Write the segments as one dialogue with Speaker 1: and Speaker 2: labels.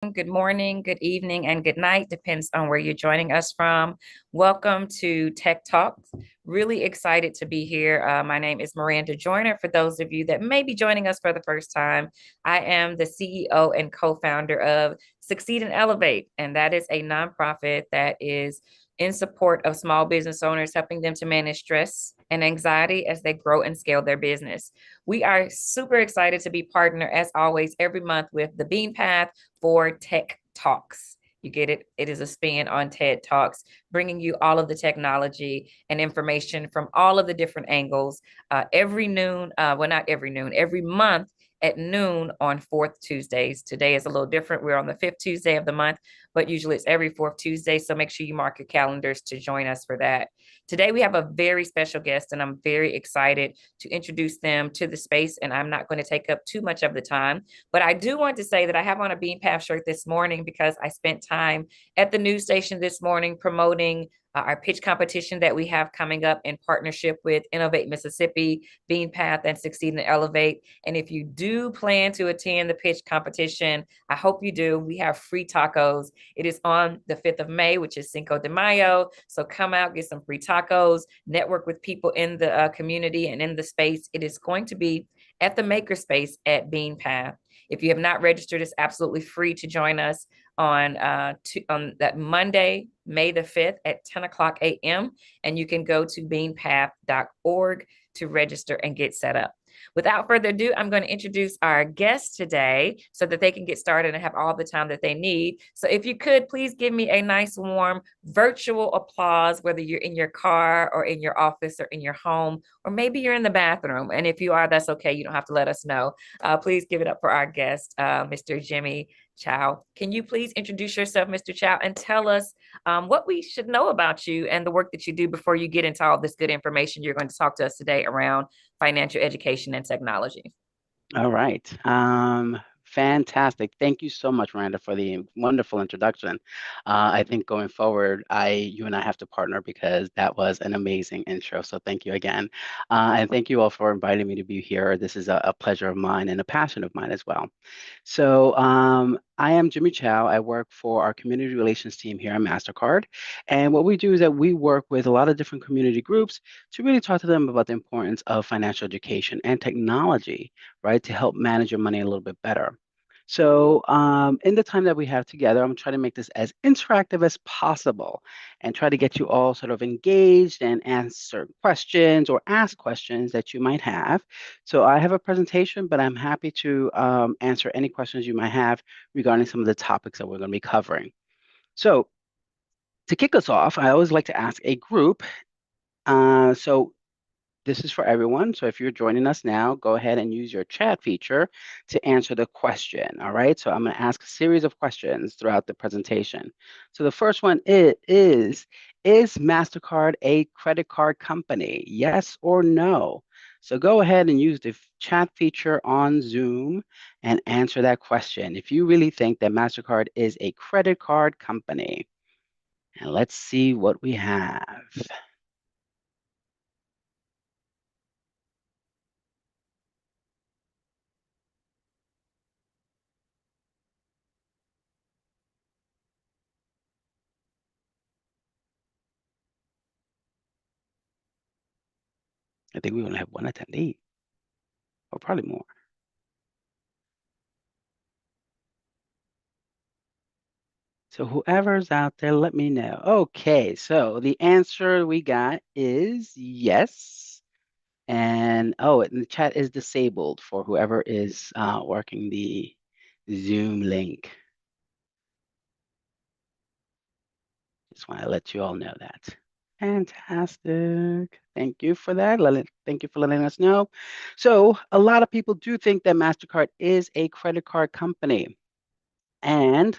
Speaker 1: Good morning, good evening, and good night, depends on where you're joining us from. Welcome to Tech Talks. Really excited to be here. My name is Miranda Joyner. For those of you that may be joining us for the first time, I am the CEO and co-founder of Succeed and Elevate, and that is a nonprofit that is in support of small business owners, helping them to manage stress and anxiety as they grow and scale their business. We are super excited to be partner, as always, every month with the Bean Path for Tech Talks. You get it? It is a spin on TED Talks, bringing you all of the technology and information from all of the different angles every noon. Well, not every noon, every month at noon on fourth Tuesdays. Today is a little different. We're on the fifth Tuesday of the month, but usually it's every fourth Tuesday. So make sure you mark your calendars to join us for that. Today we have a very special guest, and I'm very excited to introduce them to the space. And I'm not going to take up too much of the time, but I do want to say that I have on a Bean Path shirt this morning because I spent time at the news station this morning promoting our pitch competition that we have coming up in partnership with Innovate Mississippi, Bean Path, and Succeed and Elevate. And if you do plan to attend the pitch competition, I hope you do. We have free tacos. It is on the 5th of May, which is Cinco de Mayo. So come out, get some free tacos, network with people in the community and in the space. It is going to be at the Makerspace at Bean Path. If you have not registered, it's absolutely free to join us on that Monday, May the 5th at 10 o'clock a.m. And you can go to beanpath.org to register and get set up. Without further ado, I'm going to introduce our guest today so that they can get started and have all the time that they need. So if you could, please give me a nice, warm virtual applause, whether you're in your car or in your office or in your home, or maybe you're in the bathroom. And if you are, that's okay. You don't have to let us know. Please give it up for our guest, Mr. Jimmy Chow. Can you please introduce yourself, Mr. Chow, and tell us what we should know about you and the work that you do before you get into all this good information you're going to talk to us today around financial education and technology?
Speaker 2: All right. Fantastic. Thank you so much, Miranda, for the wonderful introduction. I think going forward, you and I have to partner because that was an amazing intro. So thank you again. And thank you all for inviting me to be here. This is a pleasure of mine and a passion of mine as well. So I am Jimmy Chow. I work for our community relations team here at MasterCard. And what we do is that we work with a lot of different community groups to really talk to them about the importance of financial education and technology, right, to help manage your money a little bit better. So in the time that we have together, I'm trying to make this as interactive as possible and try to get you all sort of engaged and answer questions or ask questions that you might have. So I have a presentation, but I'm happy to answer any questions you might have regarding some of the topics that we're going to be covering. So to kick us off, I always like to ask a group. So this is for everyone. So if you're joining us now, go ahead and use your chat feature to answer the question. All right. So I'm going to ask a series of questions throughout the presentation. So the first one is MasterCard a credit card company? Yes or no? So go ahead and use the chat feature on Zoom and answer that question. If you really think that MasterCard is a credit card company, and let's see what we have. I think we only have one attendee, or probably more. So whoever's out there, let me know. Okay, so the answer we got is yes. And oh, and the chat is disabled for whoever is working the Zoom link. Just want to let you all know that. Fantastic. Thank you for that. Thank you for letting us know. So a lot of people do think that MasterCard is a credit card company. And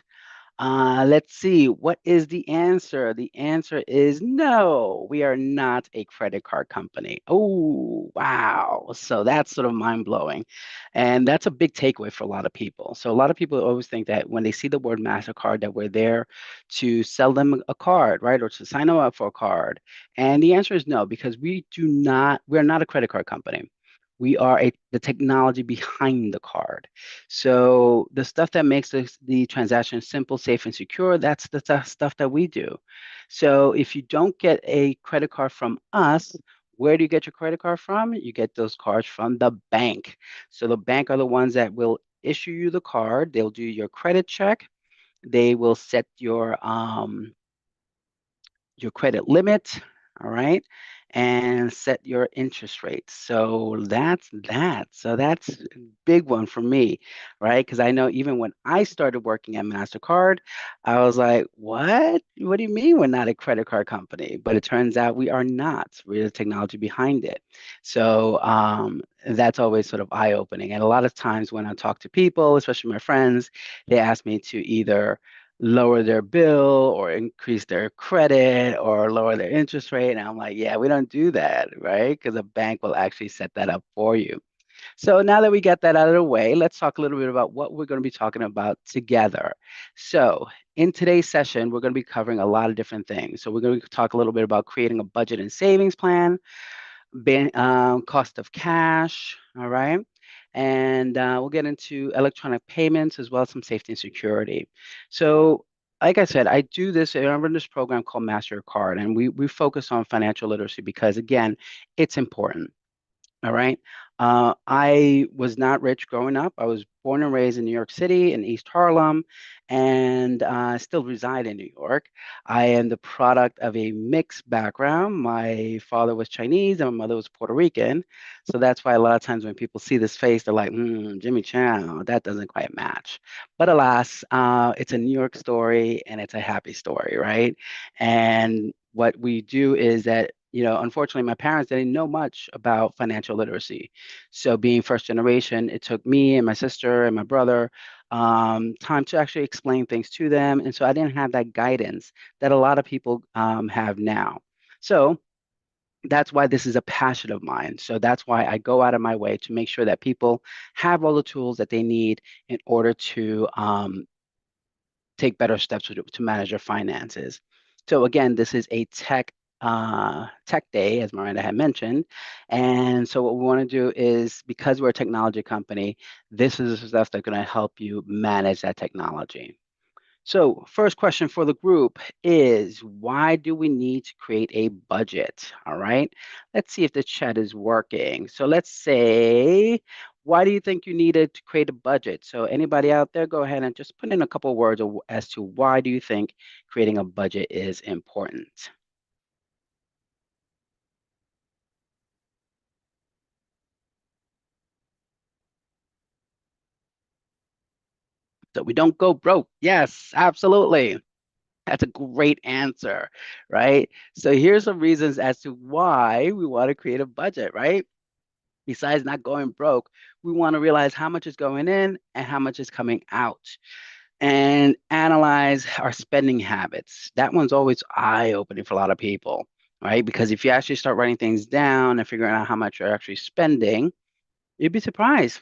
Speaker 2: let's see, what is the answer? The answer is no, we are not a credit card company. Oh, wow. So that's sort of mind-blowing. And that's a big takeaway for a lot of people. So a lot of people always think that when they see the word MasterCard, that we're there to sell them a card, right? Or to sign them up for a card. And the answer is no, because we're not a credit card company. We are the technology behind the card. So the stuff that makes the transaction simple, safe, and secure, that's the stuff that we do. So if you don't get a credit card from us, where do you get your credit card from? You get those cards from the bank. So the bank are the ones that will issue you the card. They'll do your credit check. They will set your credit limit, all right, and set your interest rate. So that's that. So that's a big one for me, right? Because I know even when I started working at MasterCard, I was like, what? What do you mean we're not a credit card company? But it turns out we are not. We're the technology behind it. So that's always sort of eye-opening. And a lot of times when I talk to people, especially my friends, they ask me to either lower their bill or increase their credit or lower their interest rate. And I'm like, yeah, we don't do that, right? Because a bank will actually set that up for you. So now that we got that out of the way, let's talk a little bit about what we're going to be talking about together. So in today's session, we're going to be covering a lot of different things. So we're going to talk a little bit about creating a budget and savings plan, cost of cash, all right? And we'll get into electronic payments as well as some safety and security. So, like I said, I do this, I run this program called Master Your Card, and we focus on financial literacy because, again, it's important. All right. I was not rich growing up. I was born and raised in New York City in East Harlem and still reside in New York. I am the product of a mixed background. My father was Chinese and my mother was Puerto Rican. So that's why a lot of times when people see this face, they're like, Jimmy Chow, that doesn't quite match. But alas, it's a New York story and it's a happy story, right? And what we do is that unfortunately, my parents didn't know much about financial literacy. So, being first generation, it took me and my sister and my brother time to actually explain things to them. And so, I didn't have that guidance that a lot of people have now. So, that's why this is a passion of mine. So, that's why I go out of my way to make sure that people have all the tools that they need in order to take better steps to manage your finances. So again, this is a tech day, as Miranda had mentioned. And so what we want to do is, because we're a technology company, this is the stuff that's going to help you manage that technology. So, first question for the group is, why do we need to create a budget? All right. Let's see if the chat is working. So let's say, why do you think you needed to create a budget? So anybody out there, go ahead and just put in a couple words as to why do you think creating a budget is important. So we don't go broke. Yes, absolutely. That's a great answer, right? So here's some reasons as to why we want to create a budget, right? Besides not going broke, we want to realize how much is going in and how much is coming out and analyze our spending habits. That one's always eye-opening for a lot of people, right? Because if you actually start writing things down and figuring out how much you're actually spending, you'd be surprised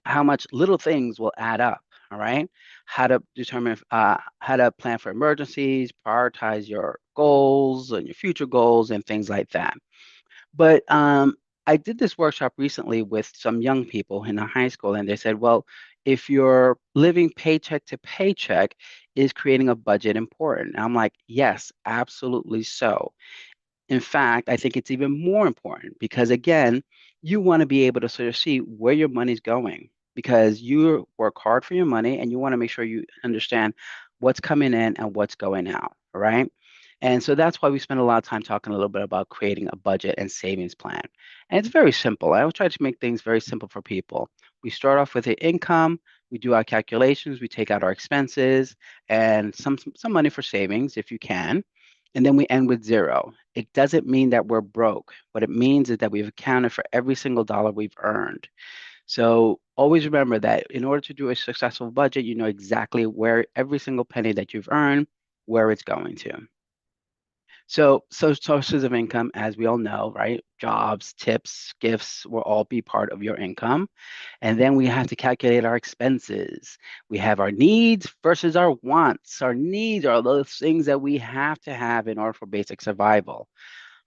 Speaker 2: how much little things will add up. All right. How to determine how to plan for emergencies, prioritize your goals and your future goals and things like that. But I did this workshop recently with some young people in a high school, and they said, well, if you're living paycheck to paycheck, is creating a budget important? And I'm like, yes, absolutely so. In fact, I think it's even more important because, again, you want to be able to sort of see where your money's going because you work hard for your money and you want to make sure you understand what's coming in and what's going out, all right? And so that's why we spend a lot of time talking a little bit about creating a budget and savings plan. And it's very simple. I will try to make things very simple for people. We start off with the income, we do our calculations, we take out our expenses and some money for savings if you can, and then we end with zero. It doesn't mean that we're broke. What it means is that we've accounted for every single dollar we've earned. So always remember that in order to do a successful budget, you know exactly where every single penny that you've earned, where it's going to. So sources of income, as we all know, right? Jobs, tips, gifts will all be part of your income. And then we have to calculate our expenses. We have our needs versus our wants. Our needs are those things that we have to have in order for basic survival.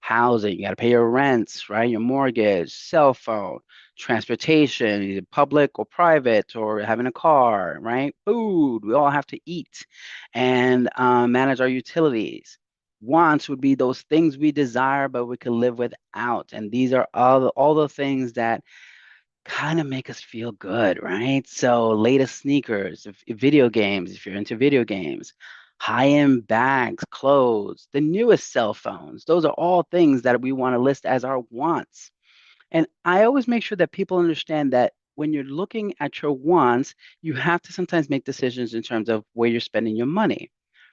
Speaker 2: housing, you got to pay your rents, right? Your mortgage, cell phone, transportation, either public or private, or having a car, right? Food, we all have to eat and manage our utilities. Wants would be those things we desire, but we can live without. And these are all the things that kind of make us feel good, right? So latest sneakers, if video games, if you're into video games, high-end bags, clothes, the newest cell phones, those are all things that we want to list as our wants. And I always make sure that people understand that when you're looking at your wants, you have to sometimes make decisions in terms of where you're spending your money,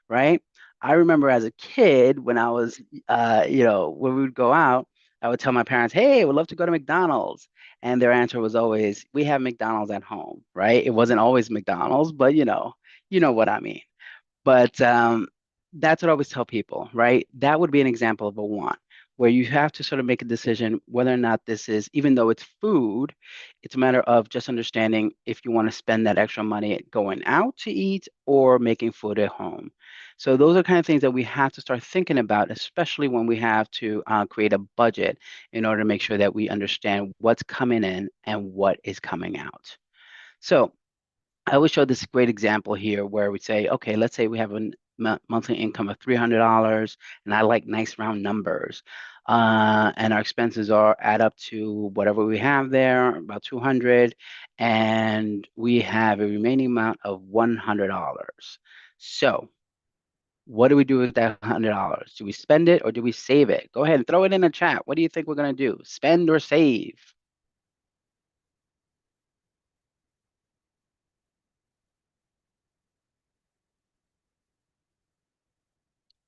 Speaker 2: right? I remember as a kid when I was, when we would go out, I would tell my parents, "Hey, we'd love to go to McDonald's." And their answer was always, "We have McDonald's at home," right? It wasn't always McDonald's, but you know what I mean. But that's what I always tell people, right? That would be an example of a want where you have to sort of make a decision whether or not this is, even though it's food, it's a matter of just understanding if you want to spend that extra money going out to eat or making food at home. So those are kind of things that we have to start thinking about, especially when we have to create a budget in order to make sure that we understand what's coming in and what is coming out. So I always show this great example here where we say, okay, let's say we have a monthly income of $300, and I like nice round numbers. And our expenses are add up to whatever we have there, about 200, and we have a remaining amount of $100. So what do we do with that $100? Do we spend it or do we save it? Go ahead and throw it in the chat. What do you think we're going to do? Spend or save?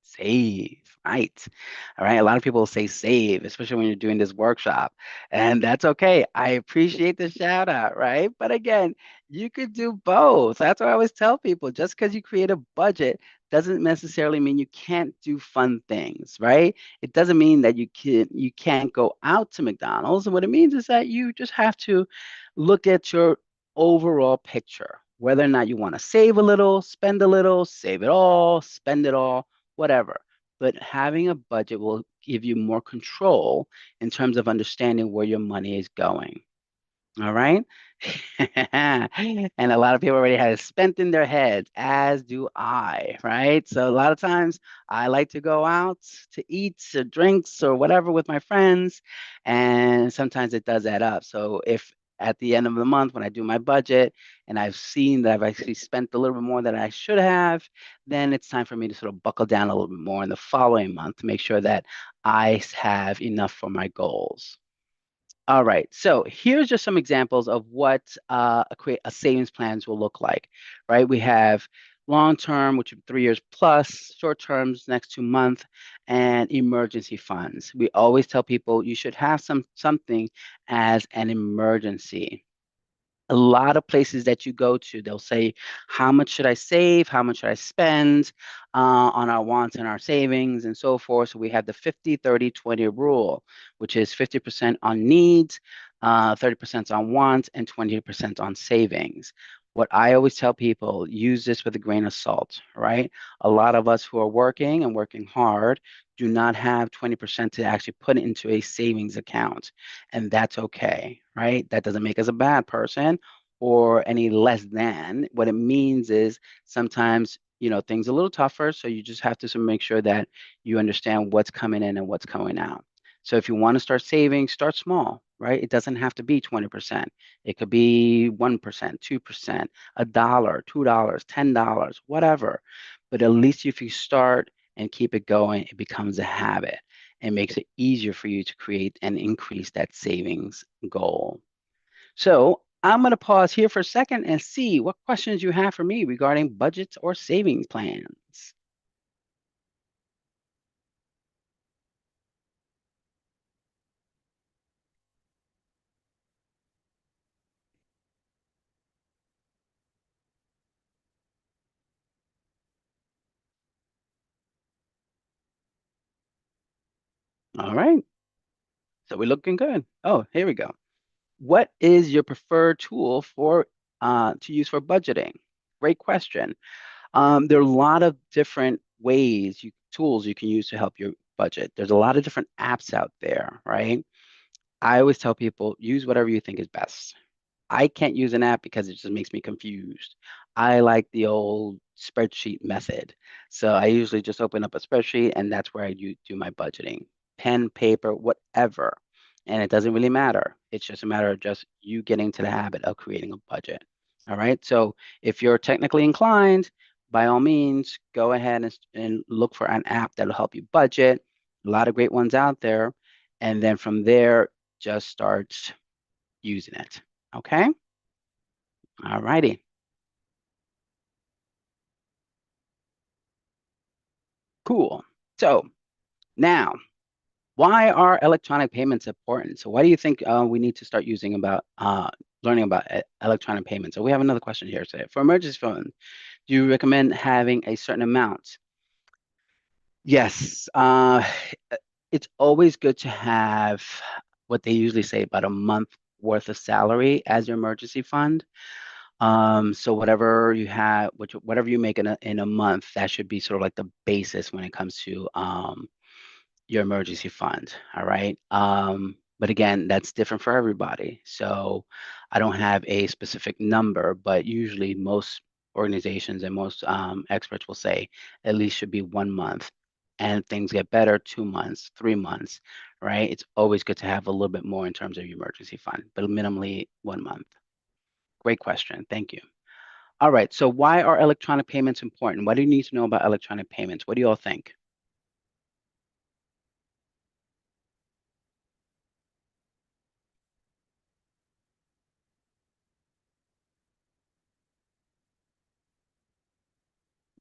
Speaker 2: Save, right. All right. A lot of people say save, especially when you're doing this workshop. And that's okay. I appreciate the shout out, right? But again, you could do both. That's what I always tell people. Just because you create a budget doesn't necessarily mean you can't do fun things, right? It doesn't mean that you can't go out to McDonald's. And what it means is that you just have to look at your overall picture, whether or not you want to save a little, spend a little, save it all, spend it all, whatever. But having a budget will give you more control in terms of understanding where your money is going. All right. And a lot of people already have it spent in their heads, as do I, right? So a lot of times I like to go out to eat or drinks or whatever with my friends, and sometimes it does add up. So if at the end of the month when I do my budget and I've seen that I've actually spent a little bit more than I should have, then it's time for me to sort of buckle down a little bit more in the following month to make sure that I have enough for my goals. All right, so here's just some examples of what a savings plans will look like, right? We have long term, which is 3 years plus, short terms, next 2 months, and emergency funds. We always tell people you should have something as an emergency. A lot of places that you go to, they'll say, how much should I save? How much should I spend on our wants and our savings and so forth? So we have the 50-30-20 rule, which is 50% on needs, 30% on wants, and 20% on savings. What I always tell people, use this with a grain of salt, right? A lot of us who are working and working hard do not have 20% to actually put into a savings account. And that's okay, right? That doesn't make us a bad person or any less than. What it means is sometimes, things are a little tougher. So you just have to sort of make sure that you understand what's coming in and what's going out. So if you want to start saving, start small, right? It doesn't have to be 20%. It could be 1%, 2%, a dollar, $2, $10, whatever. But at least if you start and keep it going, it becomes a habit and makes it easier for you to create and increase that savings goal. So I'm going to pause here for a second and see what questions you have for me regarding budgets or savings plans. All right, so we're looking good. Oh, here we go. What is your preferred tool for to use for budgeting? Great question. There are a lot of different tools you can use to help budget. There's a lot of different apps out there, right? I always tell people use whatever you think is best. I can't use an app because it just makes me confused. I like the old spreadsheet method. So I usually just open up a spreadsheet and that's where do my budgeting. Pen, paper, whatever. And it doesn't really matter. It's just a matter of just you getting to the habit of creating a budget. All right. So if you're technically inclined, by all means, go ahead and look for an app that'll help you budget. A lot of great ones out there. And then from there, just start using it. Okay. All righty. Cool. So now, why are electronic payments important? So why do you think we need to start using about learning about electronic payments? So we have another question here. So for emergency fund, do you recommend having a certain amount? Yes. It's always good to have what they usually say about a month worth of salary as your emergency fund. So whatever you have, whatever you make in a month, that should be sort of like the basis when it comes to your emergency fund. All right. But again, that's different for everybody. So I don't have a specific number, but usually most organizations and most experts will say at least should be 1 month. And things get better, 2 months, 3 months, right? It's always good to have a little bit more in terms of your emergency fund, but minimally 1 month. Great question. Thank you. All right. So why are electronic payments important? What do you need to know about electronic payments? What do you all think?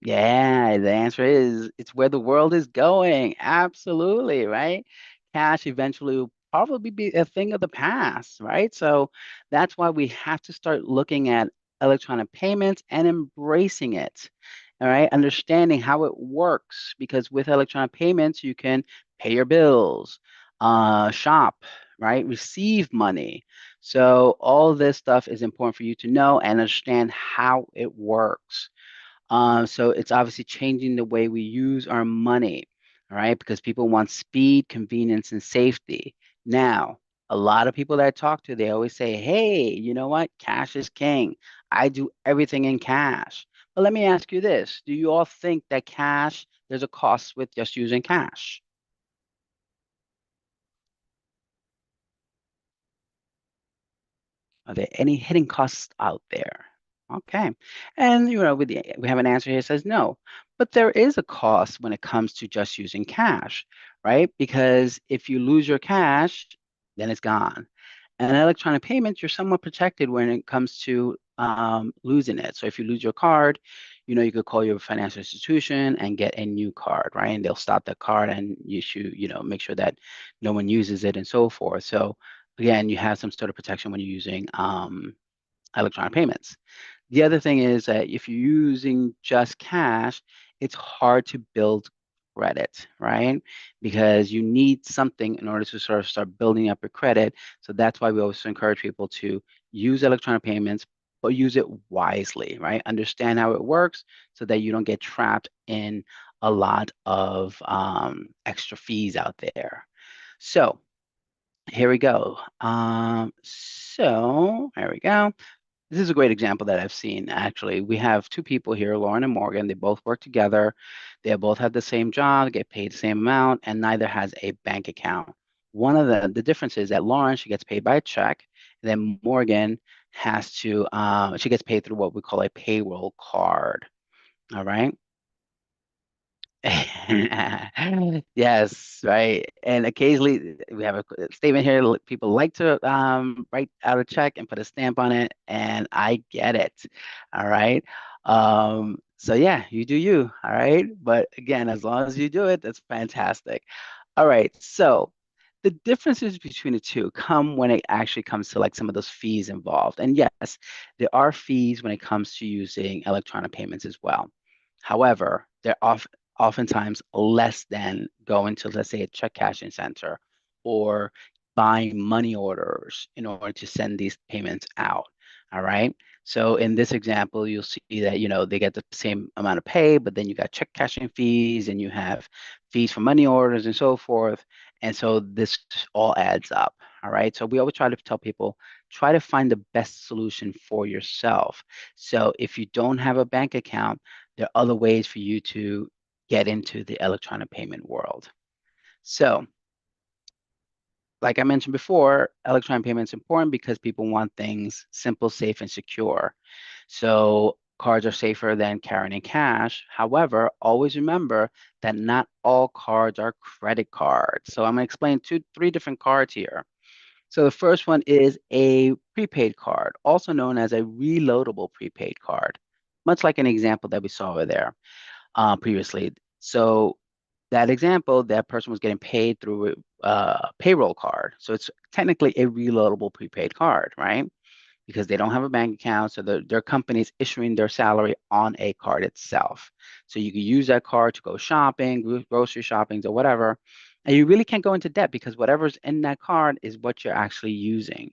Speaker 2: Yeah, the answer is it's where the world is going. Absolutely, right? Cash eventually will probably be a thing of the past, right? So that's why we have to start looking at electronic payments and embracing it. All right, understanding how it works because with electronic payments, you can pay your bills, shop, right? Receive money. So all this stuff is important for you to know and understand how it works. So it's obviously changing the way we use our money, all right? Because people want speed, convenience, and safety. Now, a lot of people that I talk to, they always say, hey, you know what? Cash is king. I do everything in cash. But let me ask you this. Do you all think that cash, there's a cost with just using cash? Are there any hidden costs out there? Okay. And we have an answer here that says no. But there is a cost when it comes to just using cash, right? Because if you lose your cash, then it's gone. And electronic payments, you're somewhat protected when it comes to losing it. So if you lose your card, you could call your financial institution and get a new card, right? And they'll stop that card and make sure that no one uses it and so forth. So again, you have some sort of protection when you're using electronic payments. The other thing is that if you're using just cash, it's hard to build credit, right? Because you need something in order to sort of start building up your credit. So that's why we always encourage people to use electronic payments, but use it wisely, right? Understand how it works so that you don't get trapped in a lot of extra fees out there. So here we go. So there we go. This is a great example that I've seen, actually. We have two people here, Lauren and Morgan. They both work together. They both have the same job, get paid the same amount, and neither has a bank account. One of the difference is that Lauren, she gets paid by a check, and then Morgan she gets paid through what we call a payroll card. All right. Yes, right. And occasionally we have a statement here. People like to write out a check and put a stamp on it, and I get it. All right. So yeah, you do you. All right. But again, as long as you do it, that's fantastic. All right. So the differences between the two come when it actually comes to like some of those fees involved. And yes, there are fees when it comes to using electronic payments as well. However, they're oftentimes less than going to, let's say, a check cashing center or buying money orders in order to send these payments out. All right. So in this example, you'll see that, they get the same amount of pay, but then you got check cashing fees and you have fees for money orders and so forth. And so this all adds up. All right. So we always try to tell people, try to find the best solution for yourself. So if you don't have a bank account, there are other ways for you to get into the electronic payment world. So like I mentioned before, electronic payment is important because people want things simple, safe, and secure. So cards are safer than carrying in cash. However, always remember that not all cards are credit cards. So I'm going to explain three different cards here. So the first one is a prepaid card, also known as a reloadable prepaid card, much like an example that we saw over there previously. So that example, that person was getting paid through a payroll card. So it's technically a reloadable prepaid card, right? Because they don't have a bank account, so their company is issuing their salary on a card itself. So you can use that card to go shopping, grocery shopping, or whatever. And you really can't go into debt because whatever's in that card is what you're actually using.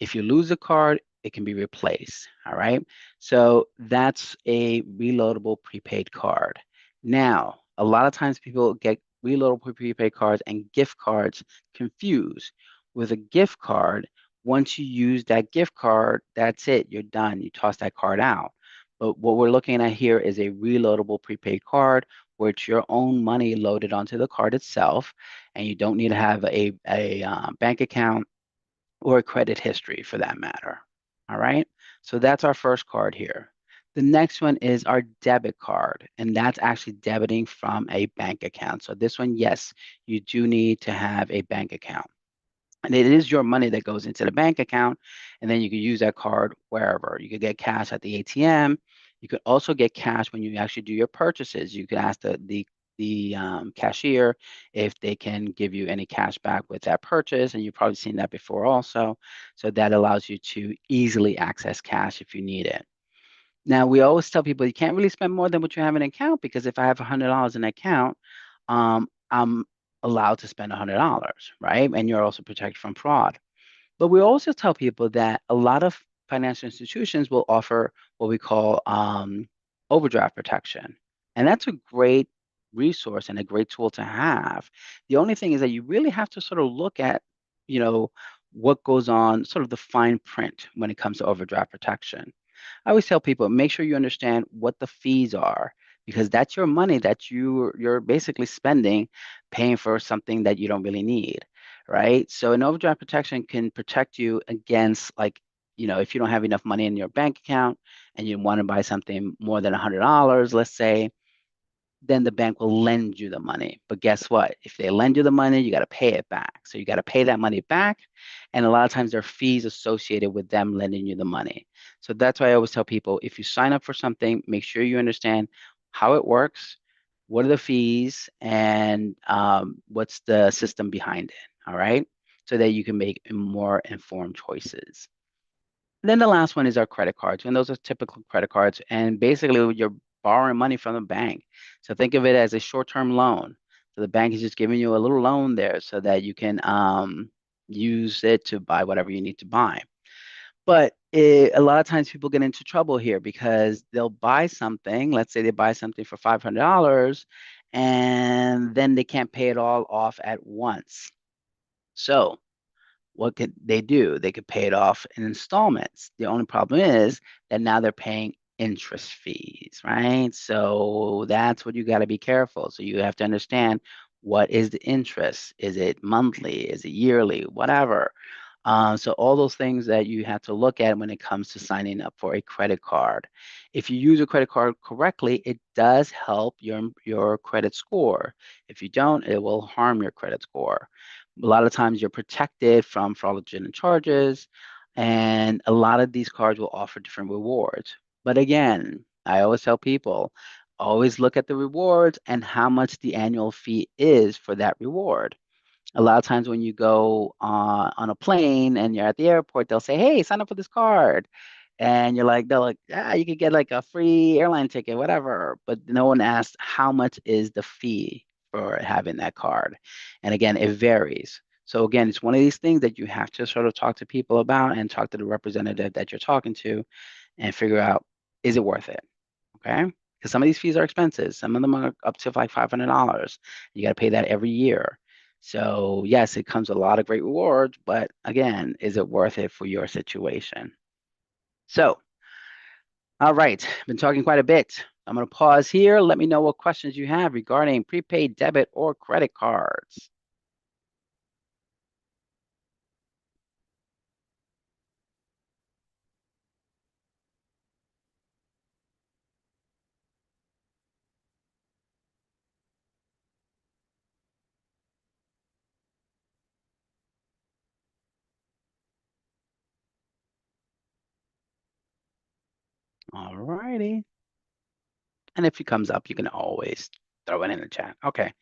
Speaker 2: If you lose the card, it can be replaced. All right. So that's a reloadable prepaid card. Now, a lot of times people get reloadable prepaid cards and gift cards confused. With a gift card, once you use that gift card, that's it. You're done. You toss that card out. But what we're looking at here is a reloadable prepaid card where it's your own money loaded onto the card itself, and you don't need to have a bank account or a credit history for that matter. All right. So that's our first card here. The next one is our debit card, and that's actually debiting from a bank account. So this one, yes, you do need to have a bank account. And it is your money that goes into the bank account, and then you can use that card wherever. You could get cash at the ATM. You could also get cash when you actually do your purchases. You could ask the cashier if they can give you any cash back with that purchase, and you've probably seen that before also. So that allows you to easily access cash if you need it. Now, we always tell people you can't really spend more than what you have in an account because if I have $100 in an account, I'm allowed to spend $100, right? And you're also protected from fraud. But we also tell people that a lot of financial institutions will offer what we call overdraft protection. And that's a great resource and a great tool to have. The only thing is that you really have to sort of look at, you know, what goes on, sort of the fine print when it comes to overdraft protection. I always tell people, make sure you understand what the fees are because that's your money that you're basically spending paying for something that you don't really need, right? So an overdraft protection can protect you against like, if you don't have enough money in your bank account and you want to buy something more than $100, let's say, then the bank will lend you the money. But guess what? If they lend you the money, you got to pay it back. So you got to pay that money back. And a lot of times there are fees associated with them lending you the money. So that's why I always tell people if you sign up for something, make sure you understand how it works, what are the fees, and what's the system behind it. All right. So that you can make more informed choices. Then the last one is our credit cards, and those are typical credit cards. And basically, you're borrowing money from the bank. So think of it as a short-term loan. So the bank is just giving you a little loan there so that you can use it to buy whatever you need to buy. But a lot of times people get into trouble here because they'll buy something. Let's say they buy something for $500, and then they can't pay it all off at once. So what could they do? They could pay it off in installments. The only problem is that now they're paying interest fees, right? So that's what you got to be careful. So you have to understand what is the interest? Is it monthly? Is it yearly? Whatever. So all those things that you have to look at when it comes to signing up for a credit card. If you use a credit card correctly, it does help your credit score. If you don't, it will harm your credit score. A lot of times you're protected from fraudulent charges, and a lot of these cards will offer different rewards. But again, I always tell people, always look at the rewards and how much the annual fee is for that reward. A lot of times when you go on a plane and you're at the airport, they'll say, "Hey, sign up for this card." And they're like, "Ah, you could get like a free airline ticket, whatever." But no one asked how much is the fee for having that card. And again, it varies. So again, it's one of these things that you have to sort of talk to people about and talk to the representative that you're talking to and figure out, is it worth it? Okay. Because some of these fees are expensive. Some of them are up to like $500. You got to pay that every year. So yes, it comes with a lot of great rewards, but again, is it worth it for your situation? So, all right, been talking quite a bit. I'm going to pause here. Let me know what questions you have regarding prepaid debit or credit cards. All righty. And if it comes up, you can always throw it in the chat. Okay.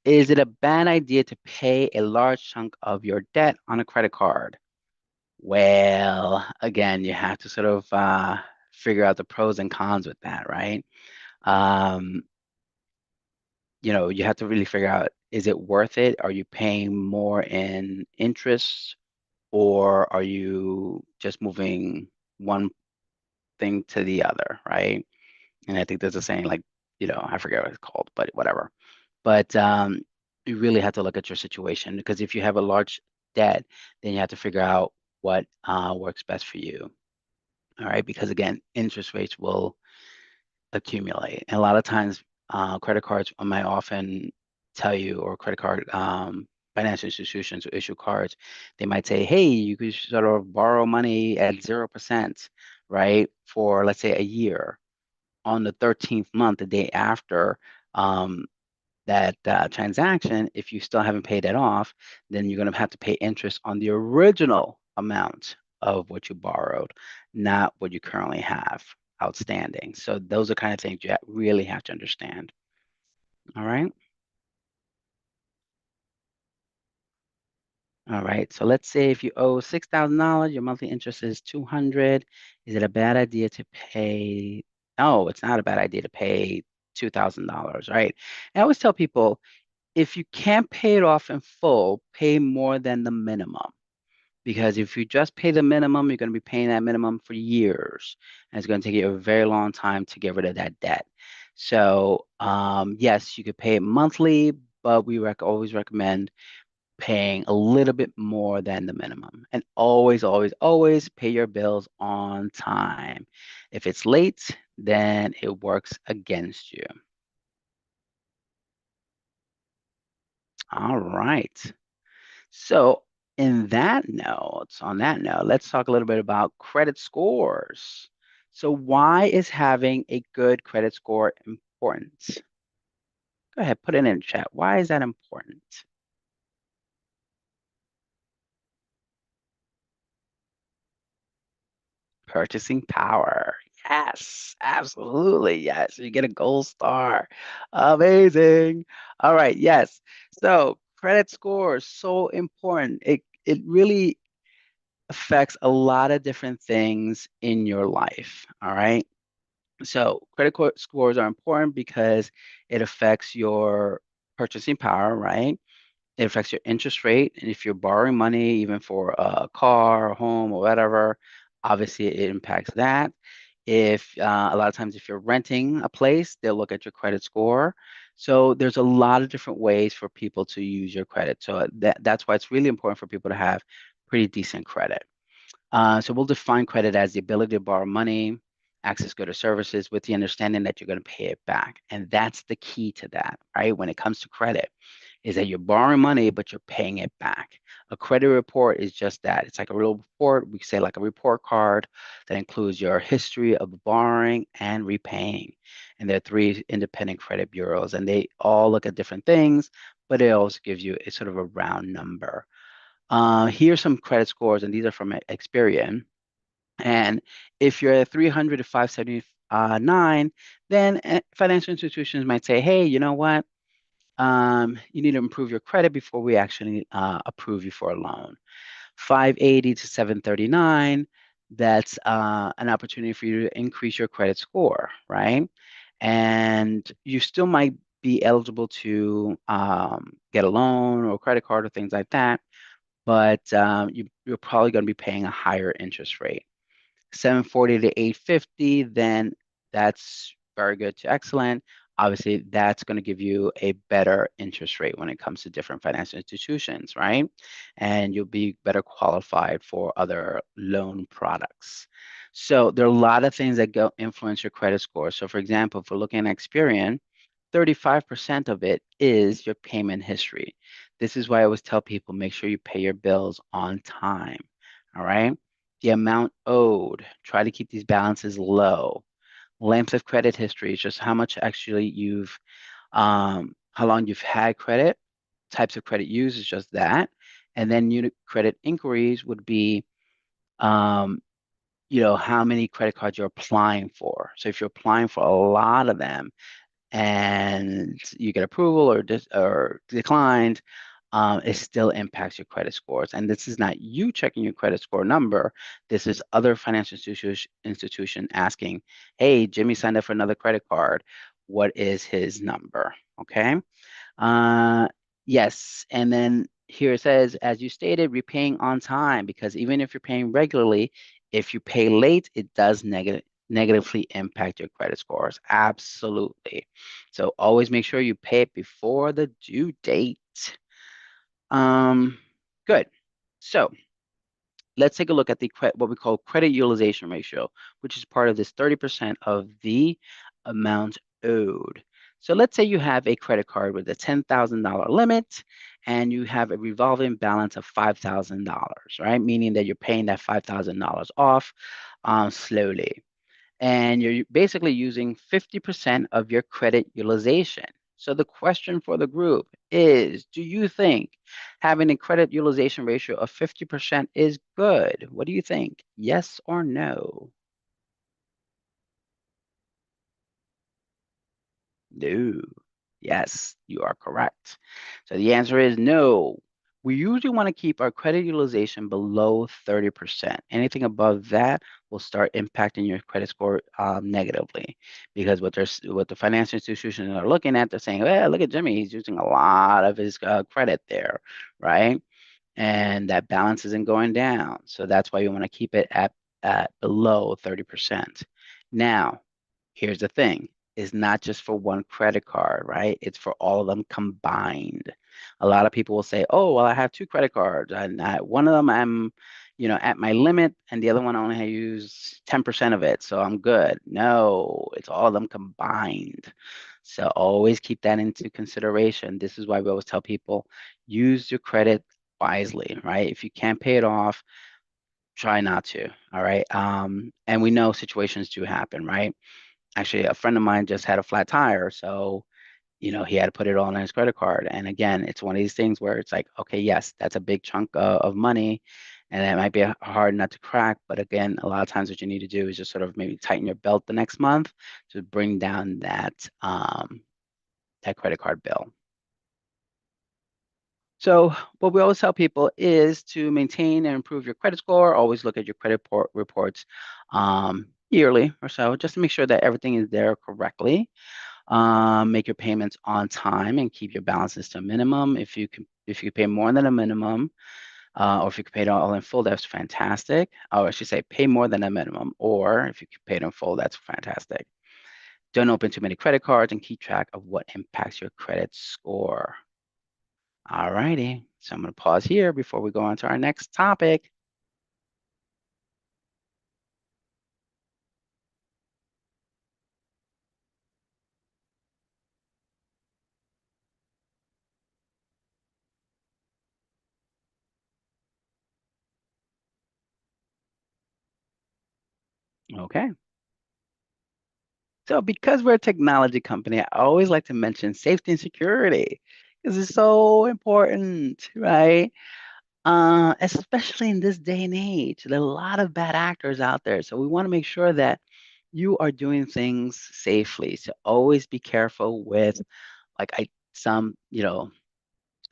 Speaker 2: Is it a bad idea to pay a large chunk of your debt on a credit card? Well, again, you have to sort of figure out the pros and cons with that, right? Um, you have to really figure out, is it worth it? Are you paying more in interest, or are you just moving one thing to the other, right? And I think there's a saying like, I forget what it's called, but whatever. But you really have to look at your situation, because if you have a large debt, then you have to figure out what works best for you. All right, because again, interest rates will accumulate. And a lot of times, credit cards might often tell you, or credit card financial institutions who issue cards, they might say, hey, you could sort of borrow money at 0%, right, for let's say a year. On the 13th month, the day after um, that transaction, if you still haven't paid it off, then you're going to have to pay interest on the original amount of what you borrowed, not what you currently have outstanding. So those are kind of things you really have to understand. All right. All right. So let's say if you owe $6,000, your monthly interest is 200. Is it a bad idea to pay? No, it's not a bad idea to pay $2,000, right? I always tell people, if you can't pay it off in full, pay more than the minimum. Because if you just pay the minimum, you're going to be paying that minimum for years. And it's going to take you a very long time to get rid of that debt. So, yes, you could pay it monthly, but we always recommend paying a little bit more than the minimum. And always, always, always pay your bills on time. If it's late, then it works against you. All right. So, on that note, let's talk a little bit about credit scores. So, why is having a good credit score important? Go ahead, put it in chat. Why is that important? Purchasing power. Yes, absolutely. Yes, you get a gold star. Amazing. All right, yes. So, credit score is so important. It really affects a lot of different things in your life. All right. So scores are important because it affects your purchasing power, right? It affects your interest rate. And if you're borrowing money, even for a car, a home, or whatever, obviously it impacts that. If a lot of times, if you're renting a place, they'll look at your credit score. So there's a lot of different ways for people to use your credit. So that's why it's really important for people to have pretty decent credit. So we'll define credit as the ability to borrow money, access goods or services with the understanding that you're going to pay it back. And that's the key to that, right? When it comes to credit, is that you're borrowing money, but you're paying it back. A credit report is just that. It's like a real report. We say like a report card that includes your history of borrowing and repaying. And there are three independent credit bureaus, and they all look at different things, but it also gives you a sort of a round number. Here's some credit scores, and these are from Experian. And if you're at 300 to 579, then financial institutions might say, hey, you know what? You need to improve your credit before we actually approve you for a loan. 580 to 739, that's an opportunity for you to increase your credit score, right? And you still might be eligible to get a loan or credit card or things like that. but you're probably going to be paying a higher interest rate. 740 to 850, then that's very good to excellent. Obviously, that's going to give you a better interest rate when it comes to different financial institutions, right? And you'll be better qualified for other loan products. So there are a lot of things that go influence your credit score. So for example, if we're looking at Experian, 35% of it is your payment history. This is why I always tell people make sure you pay your bills on time. All right. The amount owed, try to keep these balances low. Length of credit history is just how much actually how long you've had credit. Types of credit used is just that. And then unit credit inquiries would be, um, how many credit cards you're applying for. So if you're applying for a lot of them, and you get approval or declined, it still impacts your credit scores. And this is not you checking your credit score number. This is other financial institution asking, hey, Jimmy signed up for another credit card. What is his number? Okay. Uh, yes. And then here it says, as you stated, repaying on time, because even if you're paying regularly, if you pay late, it does negatively impact your credit scores. Absolutely. So always make sure you pay it before the due date. Um, good. So let's take a look at what we call credit utilization ratio, which is part of this 30% of the amount owed. So let's say you have a credit card with a $10,000 limit and you have a revolving balance of $5,000, right? Meaning that you're paying that $5,000 off slowly, and you're basically using 50% of your credit utilization. So the question for the group is, do you think having a credit utilization ratio of 50% is good? What do you think? Yes or no? No. Yes, you are correct. So the answer is no. We usually want to keep our credit utilization below 30%. Anything above that will start impacting your credit score negatively, because what the financial institutions are looking at, they're saying, well, look at Jimmy, he's using a lot of his credit there, right? And that balance isn't going down. So that's why you want to keep it at below 30%. Now, here's the thing. It's not just for one credit card, right? It's for all of them combined. A lot of people will say, "Oh, well, I have two credit cards, and one of them I'm, at my limit, and the other one I only use 10% of it, so I'm good." No, it's all of them combined. So always keep that into consideration. This is why we always tell people use your credit wisely, right? If you can't pay it off, try not to. All right. And we know situations do happen, right? Actually, a friend of mine just had a flat tire, so he had to put it all on his credit card. And again, it's one of these things where it's like, okay, yes, that's a big chunk of money, and it might be hard not to crack. But again, a lot of times what you need to do is just sort of maybe tighten your belt the next month to bring down that credit card bill. So what we always tell people is to maintain and improve your credit score. Always look at your reports yearly or so, just to make sure that everything is there correctly. Make your payments on time and keep your balances to a minimum. If you pay more than a minimum, or if you can pay it all in full, that's fantastic. Or I should say, pay more than a minimum, or if you can pay it in full, that's fantastic. Don't open too many credit cards and keep track of what impacts your credit score. All righty. So I'm going to pause here before we go on to our next topic. Okay. So because we're a technology company, I always like to mention safety and security because it's so important, right? Especially in this day and age, there are a lot of bad actors out there. So we want to make sure that you are doing things safely. So always be careful with like some,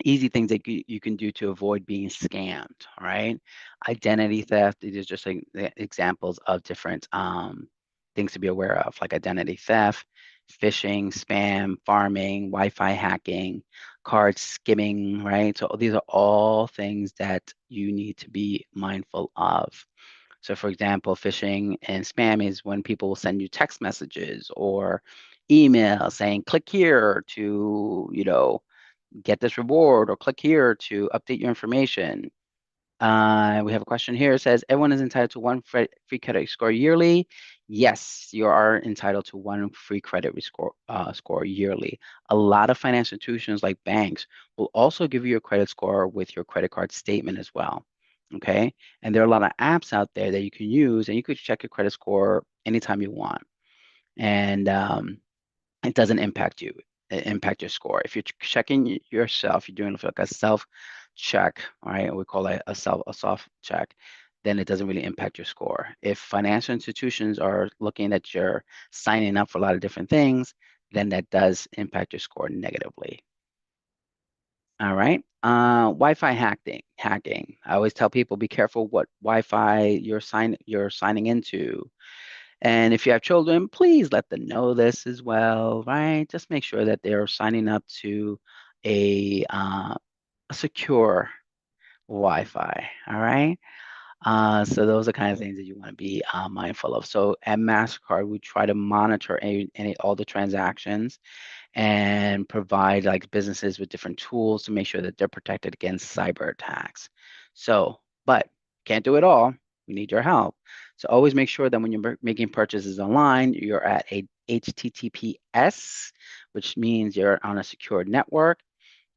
Speaker 2: easy things that you can do to avoid being scammed, right? Identity theft, these are just like the examples of different things to be aware of, like identity theft, phishing, spam, farming, Wi-Fi hacking, card skimming, right? So these are all things that you need to be mindful of. So for example, phishing and spam is when people will send you text messages or email saying, click here to, get this reward or click here to update your information. We have a question here. It says, everyone is entitled to one free credit score yearly. Yes, you are entitled to one free credit score yearly. A lot of financial institutions like banks will also give you a credit score with your credit card statement as well. Okay. And there are a lot of apps out there that you can use, and you could check your credit score anytime you want. And it doesn't impact you, impact your score. If you're checking yourself, you're doing like a self check, all right? We call it a soft check, then it doesn't really impact your score. If financial institutions are looking at your signing up for a lot of different things, then that does impact your score negatively. All right. Wi-Fi hacking. I always tell people be careful what Wi-Fi you're signing into. And if you have children, please let them know this as well, right? Just make sure that they're signing up to a secure Wi-Fi, all right? So those are kind of things that you want to be mindful of. So at Mastercard, we try to monitor all the transactions and provide like businesses with different tools to make sure that they're protected against cyber attacks. So, but can't do it all. We need your help. So always make sure that when you're making purchases online, you're at a HTTPS, which means you're on a secure network.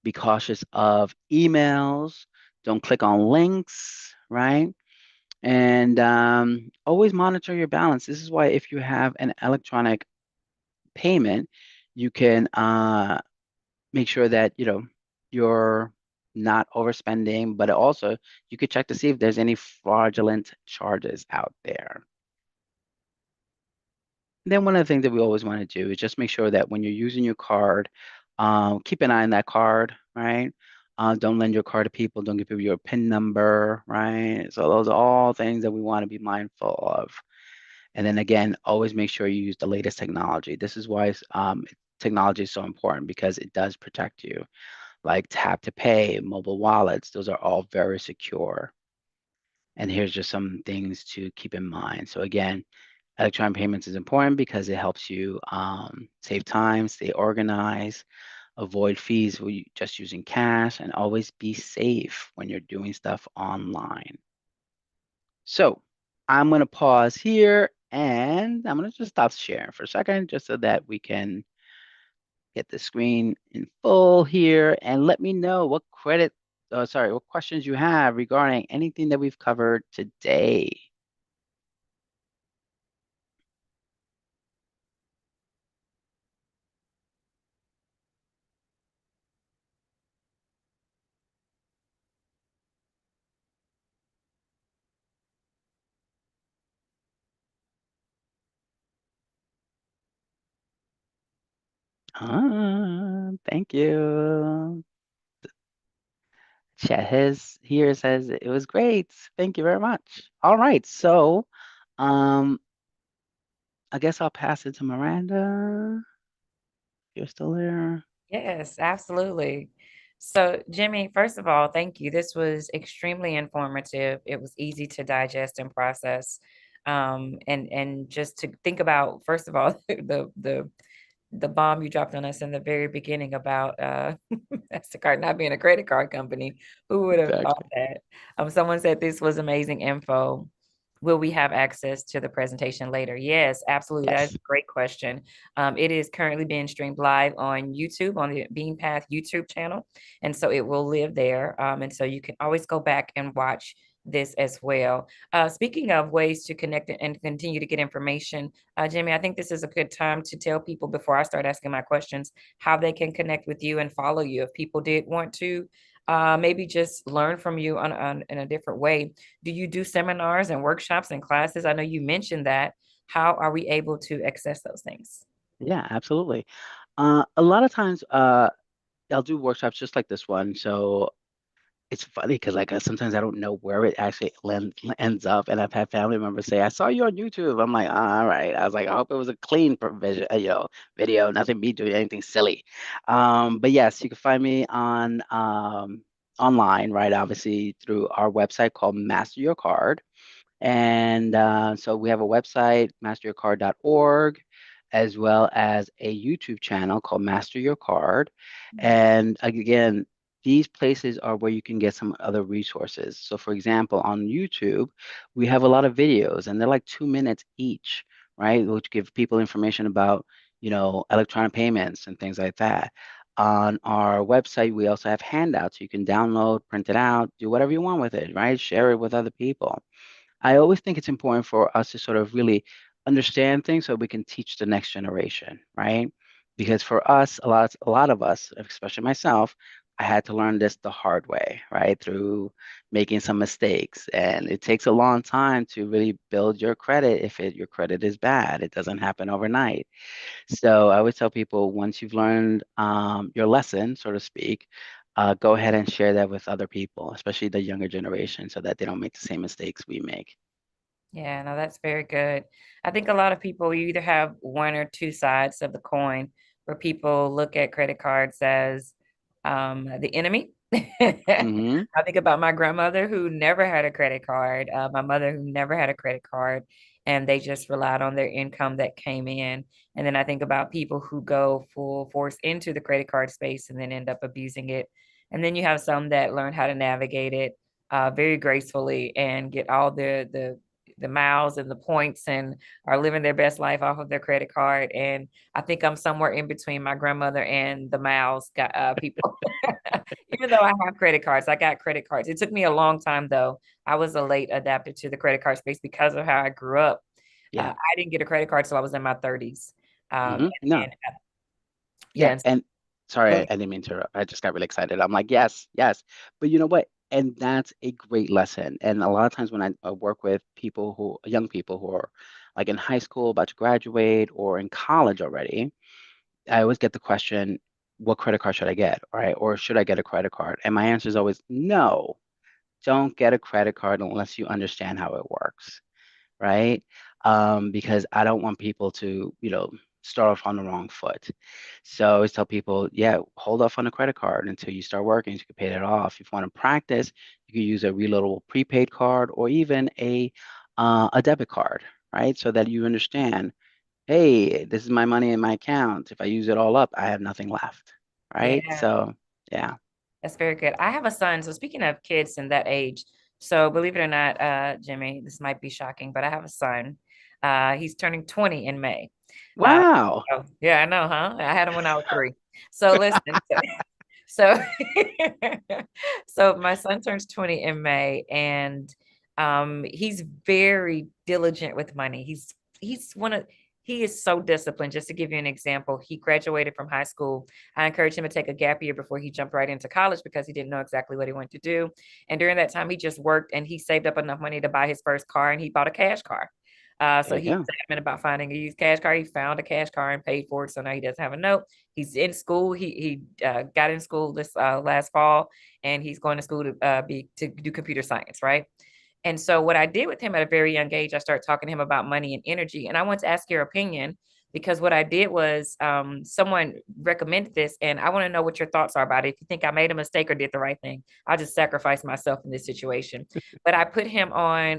Speaker 2: Be cautious of emails. Don't click on links, right? And always monitor your balance. This is why if you have an electronic payment, you can make sure that you're not overspending, but also you could check to see if there's any fraudulent charges out there. Then one of the things that we always want to do is just make sure that when you're using your card, keep an eye on that card, right? Don't lend your card to people. Don't give people your PIN number, right? So those are all things that we want to be mindful of. And then again, always make sure you use the latest technology. This is why technology is so important because it does protect you. Like tap to pay, mobile wallets, those are all very secure. And here's just some things to keep in mind. So again, electronic payments is important because it helps you save time, stay organized, avoid fees when just using cash, and always be safe when you're doing stuff online. So I'm going to pause here and I'm going to just stop sharing for a second just so that we can get the screen in full here and let me know what questions you have regarding anything that we've covered today. Thank you. Chat his here says it was great. Thank you very much. All right, so um, I guess I'll pass it to Miranda. You're still there.
Speaker 1: Yes, absolutely. So, Jimmy, first of all, thank you. This was extremely informative. It was easy to digest and process. And just to think about, first of all, the bomb you dropped on us in the very beginning about Mastercard not being a credit card company. Who would have thought
Speaker 2: Exactly.
Speaker 1: that? Someone said this was amazing info. Will we have access to the presentation later? Yes, absolutely. That is
Speaker 2: Yes.
Speaker 1: a great question. It is currently being streamed live on YouTube, on the BeanPath YouTube channel. And so it will live there. And so you can always go back and watch this as well. Speaking of ways to connect and continue to get information, Jimmy, I think this is a good time to tell people before I start asking my questions how they can connect with you and follow you. If people did want to maybe just learn from you in a different way, do you do seminars and workshops and classes? I know you mentioned that. How are we able to access those things?
Speaker 2: Yeah, absolutely. A lot of times, I'll do workshops just like this one. So it's funny because like sometimes I don't know where it actually ends up, and I've had family members say, "I saw you on YouTube." I'm like, all right. I was like, I hope it was a clean provision, video, nothing me doing anything silly. But yes, you can find me on online, right? Obviously through our website called Master Your Card. And so we have a website, masteryourcard.org, as well as a YouTube channel called Master Your Card. And again, these places are where you can get some other resources. So, for example, on YouTube, we have a lot of videos, and they're like 2 minutes each, right? Which give people information about, electronic payments and things like that. On our website, we also have handouts you can download, print it out, do whatever you want with it, right? Share it with other people. I always think it's important for us to sort of really understand things so we can teach the next generation, right? Because for us, a lot of us, especially myself, I had to learn this the hard way, right? Through making some mistakes. And it takes a long time to really build your credit if your credit is bad. It doesn't happen overnight. So I always tell people once you've learned your lesson, so to speak, go ahead and share that with other people, especially the younger generation, so that they don't make the same mistakes we make.
Speaker 1: Yeah, no, that's very good. I think a lot of people, you either have one or two sides of the coin where people look at credit cards as the enemy.
Speaker 2: Hmm.
Speaker 1: I think about my grandmother who never had a credit card, my mother who never had a credit card, and they just relied on their income that came in. And then I think about people who go full force into the credit card space and then end up abusing it. And then you have some that learn how to navigate it very gracefully and get all the miles and the points and are living their best life off of their credit card. And I think I'm somewhere in between my grandmother and the miles people. Even though I have credit cards, I got credit cards. It took me a long time though. I was a late adapter to the credit card space because of how I grew up.
Speaker 2: Yeah.
Speaker 1: I didn't get a credit card till I was in my 30s.
Speaker 2: No.
Speaker 1: And
Speaker 2: Yeah.
Speaker 1: yeah, and
Speaker 2: And
Speaker 1: go
Speaker 2: sorry, I
Speaker 1: ahead.
Speaker 2: didn't mean to interrupt. I just got really excited. I'm like, yes, yes. But you know what? And that's a great lesson. And a lot of times when I work with young people who are like in high school, about to graduate, or in college already, I always get the question, what credit card should I get? Right? Or should I get a credit card? And my answer is always no, don't get a credit card unless you understand how it works. Right? Because I don't want people to, start off on the wrong foot. So I always tell people, yeah, hold off on a credit card until you start working so you can pay that off. If you want to practice, you can use a reloadable prepaid card or even a debit card, right? So that you understand, hey, this is my money in my account. If I use it all up, I have nothing left, right?
Speaker 1: Yeah.
Speaker 2: So yeah.
Speaker 1: That's very good. I have a son. So speaking of kids in that age, so believe it or not, Jimmy, this might be shocking, but I have a son. He's turning 20 in May. Uh,
Speaker 2: Wow.
Speaker 1: oh, yeah, I know, huh? I had him when I was 3. So listen, so so my son turns 20 in May, and he's very diligent with money. He's one of he is so disciplined. Just to give you an example, he graduated from high school. I encouraged him to take a gap year before he jumped right into college because he didn't know exactly what he wanted to do. And during that time, he just worked and he saved up enough money to buy his first car, and he bought a cash car.
Speaker 2: There
Speaker 1: So
Speaker 2: you
Speaker 1: he
Speaker 2: go.
Speaker 1: was adamant about finding a used cash car. He found a cash car and paid for it. So now he doesn't have a note. He's in school. He got in school this last fall, and he's going to school to do computer science, right? And so what I did with him at a very young age, I started talking to him about money and energy. And I want to ask your opinion because what I did was someone recommended this, and I want to know what your thoughts are about it. If you think I made a mistake or did the right thing, I'll just sacrifice myself in this situation. But I put him on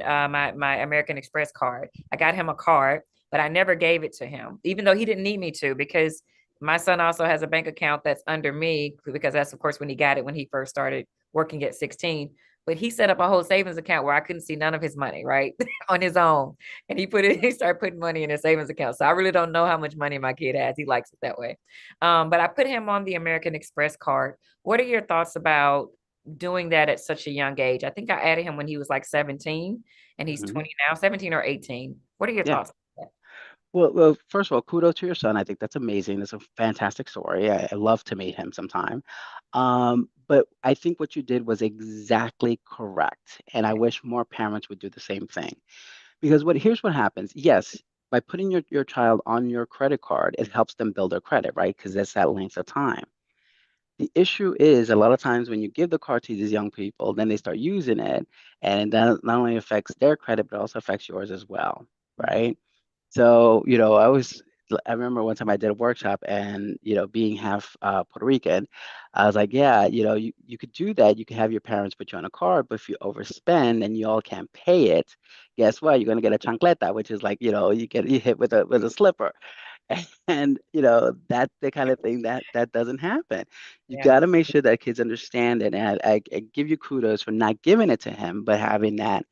Speaker 1: my American Express card. I got him a card, but I never gave it to him, even though he didn't need me to, because my son also has a bank account that's under me because that's of course when he got it when he first started working at 16. But he set up a whole savings account where I couldn't see none of his money, right? On his own. And he started putting money in his savings account. So I really don't know how much money my kid has. He likes it that way. But I put him on the American Express card. What are your thoughts about doing that at such a young age? I think I added him when he was like 17 and he's
Speaker 2: Mhm.
Speaker 1: 20 now, 17 or 18. What are your
Speaker 2: Yeah.
Speaker 1: thoughts on
Speaker 2: Well, first of all, kudos to your son. I think that's amazing. It's a fantastic story. I love to meet him sometime. But I think what you did was exactly correct. And I wish more parents would do the same thing. Because here's what happens. Yes, by putting your child on your credit card, it helps them build their credit, right? Because that's that length of time. The issue is a lot of times when you give the card to these young people, then they start using it, and that not only affects their credit, but also affects yours as well,
Speaker 1: Mhm.
Speaker 2: right? So, I remember one time I did a workshop and, being half Puerto Rican, I was like, yeah, you could do that. You can have your parents put you on a card, but if you overspend and you all can't pay it, guess what? You're going to get a chancleta, which is like, you hit with a slipper. And that's the kind of thing that doesn't happen. You
Speaker 1: Yeah.
Speaker 2: got to make sure that kids understand it. And I give you kudos for not giving it to him, but having that,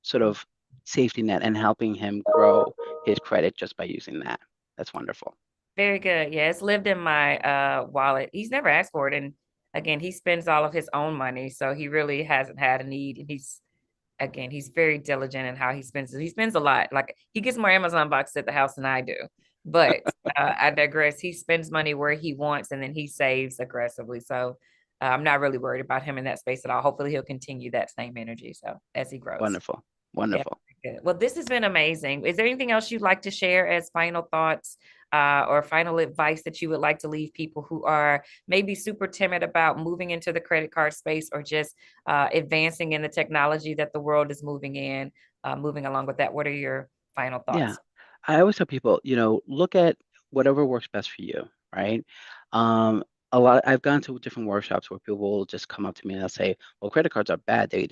Speaker 2: sort of safety net and helping him grow his credit just by using that. That's wonderful.
Speaker 1: Very good. Yeah, it's lived in my wallet. He's never asked for it. And again, he spends all of his own money. So he really hasn't had a need. And he's very diligent in how he spends it. He spends a lot. Like he gets more Amazon boxes at the house than I do. But I digress. He spends money where he wants and then he saves aggressively. So I'm not really worried about him in that space at all. Hopefully he'll continue that same energy. So as he grows.
Speaker 2: Wonderful.
Speaker 1: Yeah,
Speaker 2: Wonderful.
Speaker 1: good. Well, this has been amazing. Is there anything else you'd like to share as final thoughts or final advice that you would like to leave people who are maybe super timid about moving into the credit card space or just advancing in the technology that the world is moving in, moving along with that? What are your final
Speaker 2: Yeah.
Speaker 1: thoughts?
Speaker 2: I always tell people, look at whatever works best for you, right? Um, I've gone to different workshops where people will just come up to me and they'll say, well, credit cards are bad. They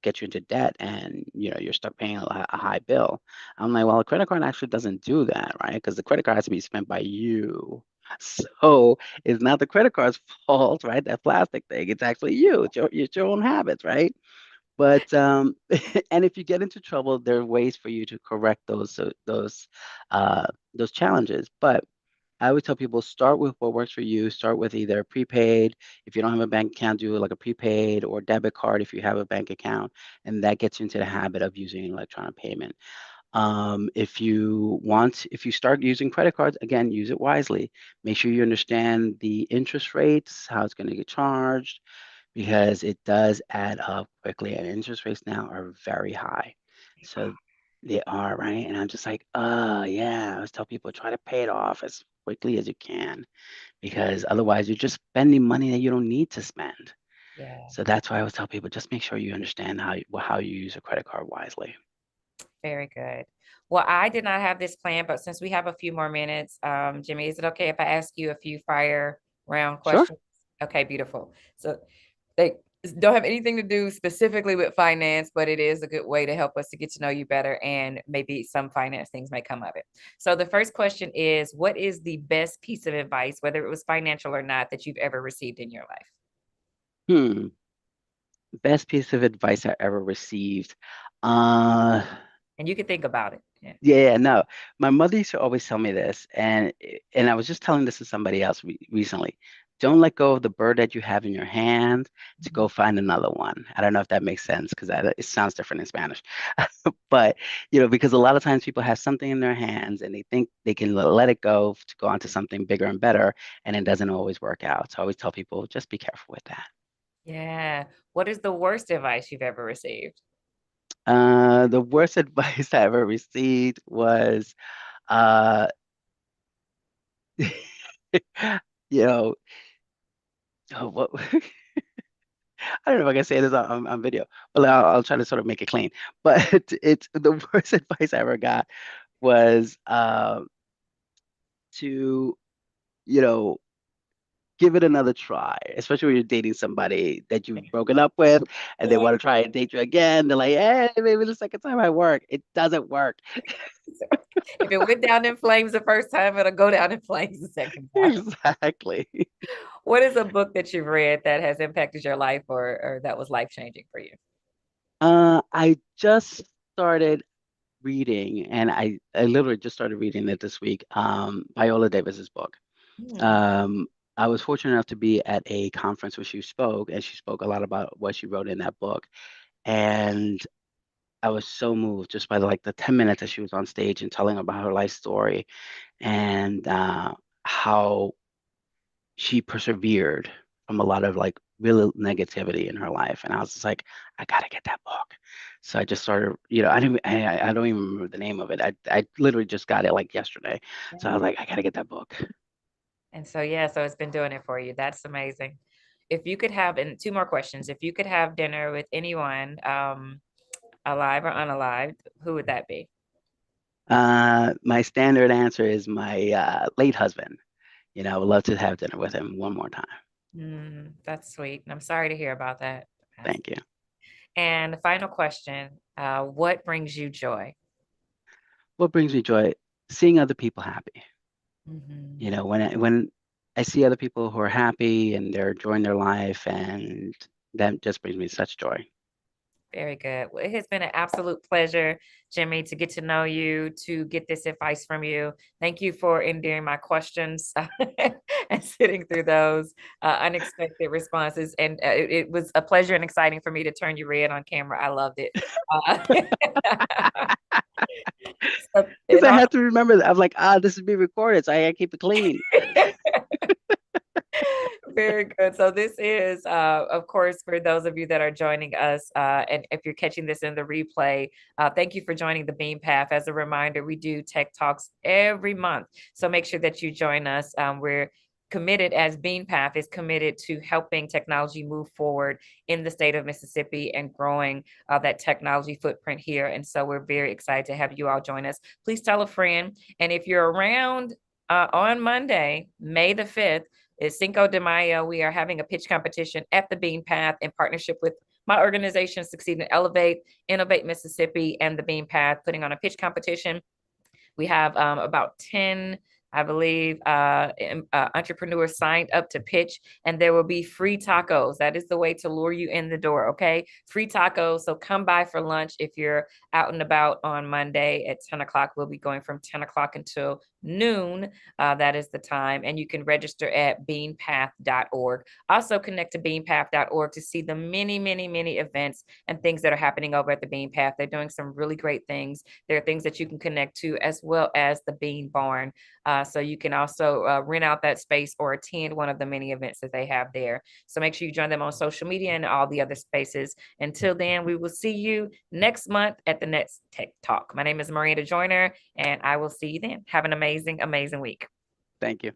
Speaker 2: get you into debt and you're stuck paying a high bill. I'm like, well, a credit card actually doesn't do that, right? Because the credit card has to be spent by you. So it's not the credit card's fault, right? That plastic thing. It's actually you. It's your own habits, right? But and if you get into trouble, there are ways for you to correct those challenges. But I would tell people start with what works for you. Start with either prepaid. If you don't have a bank account, do like a prepaid or debit card if you have a bank account, and that gets you into the habit of using electronic payment. If you start using credit cards, again, use it wisely. Make sure you understand the interest rates, how it's going to get charged because it does add up quickly and interest rates now are very high. So they are, right? And I'm just like, yeah, I always tell people try to pay it off as quickly as you can because otherwise you're just spending money that you don't need to spend.
Speaker 1: Yeah.
Speaker 2: So that's why I always tell people just make sure you understand how you use a credit card wisely.
Speaker 1: Very good. Well, I did not have this plan, but since we have a few more minutes, Jimmy, is it okay if I ask you a few fire round
Speaker 2: Sure.
Speaker 1: questions? Okay, beautiful. So they don't have anything to do specifically with finance, but it is a good way to help us to get to know you better and maybe some finance things may come of it. So the first question is, what is the best piece of advice, whether it was financial or not, that you've ever received in your life?
Speaker 2: Hmm. Best piece of advice I ever received. Uh,
Speaker 1: And you can think about it. Yeah.
Speaker 2: Yeah, no. My mother used to always tell me this, and I was just telling this to somebody else recently. Don't let go of the bird that you have in your hand to go find another one. I don't know if that makes sense because it sounds different in Spanish. But, because a lot of times people have something in their hands and they think they can let it go to go on to something bigger and better, and it doesn't always work out. So I always tell people just be careful with that.
Speaker 1: Yeah. What is the worst advice you've ever received?
Speaker 2: The worst advice I ever received was, uh, you know, oh, what I don't know if I can say this on video, but I'll try to sort of make it clean. But it's the worst advice I ever got was to, you know, give it another try, especially when you're dating somebody that you've broken up with and they want to try and date you again. They're like, hey, maybe the second time I work. It doesn't work.
Speaker 1: If it went down in flames the first time, it'll go down in flames the second time.
Speaker 2: Exactly.
Speaker 1: What is a book that you've read that has impacted your life or that was life changing for you?
Speaker 2: I just started reading, and I literally just started reading it this week. Viola Davis's book.
Speaker 1: Hmm.
Speaker 2: Um, I was fortunate enough to be at a conference where she spoke, and she spoke a lot about what she wrote in that book. And I was so moved just by the 10 minutes that she was on stage and telling about her life story and how she persevered from a lot of real negativity in her life. And I was just like, I gotta get that book. So I just started, I don't even remember the name of it. I literally just got it like yesterday. So I was
Speaker 1: Yeah.
Speaker 2: like, I gotta get that book.
Speaker 1: And so, yeah, so it's been doing it for you. That's amazing. If you could have, and two more questions, if you could have dinner with anyone, alive or unalive, who would that be?
Speaker 2: My standard answer is my late husband. I would love to have dinner with him one more time.
Speaker 1: That's sweet. And I'm sorry to hear about that.
Speaker 2: Thank you.
Speaker 1: And the final question, what brings you joy?
Speaker 2: What brings me joy? Seeing other people happy.
Speaker 1: Mhm.
Speaker 2: When I see other people who are happy and they're enjoying their life, and that just brings me such joy.
Speaker 1: Very good. Well, it has been an absolute pleasure, Jimmy, to get to know you, to get this advice from you. Thank you for enduring my questions and sitting through those unexpected responses. And it was a pleasure and exciting for me to turn you red on camera. I loved it. Uh, so,
Speaker 2: Because
Speaker 1: and
Speaker 2: I
Speaker 1: also,
Speaker 2: have to remember that I'm like, this is being recorded, so I gotta keep it clean.
Speaker 1: very good. So this is, of course, for those of you that are joining us, and if you're catching this in the replay, thank you for joining the Beam Path. As a reminder, we do tech talks every month, so make sure that you join us. We're committed, as Beam Path is committed to helping technology move forward in the state of Mississippi and growing that technology footprint here. And so we're very excited to have you all join us. Please tell a friend, and if you're around on Monday, May the 5th, is Cinco de Mayo. We are having a pitch competition at the Bean Path in partnership with my organization, Succeed and Elevate, Innovate Mississippi, and the Bean Path, putting on a pitch competition. We have about 10, I believe, entrepreneurs signed up to pitch, and there will be free tacos. That is the way to lure you in the door, okay? Free tacos. So come by for lunch if you're out and about on Monday at 10 o'clock. We'll be going from 10 o'clock until noon. That is the time. And you can register at beanpath.org. Also connect to beanpath.org to see the many, many, many events and things that are happening over at the Bean Path. They're doing some really great things. There are things that you can connect to, as well as the Bean Barn. So you can also rent out that space or attend one of the many events that they have there. So make sure you join them on social media and all the other spaces. Until then, we will see you next month at the next Tech Talk. My name is Miranda Joyner, and I will see you then. Have an amazing, amazing week.
Speaker 2: Thank you.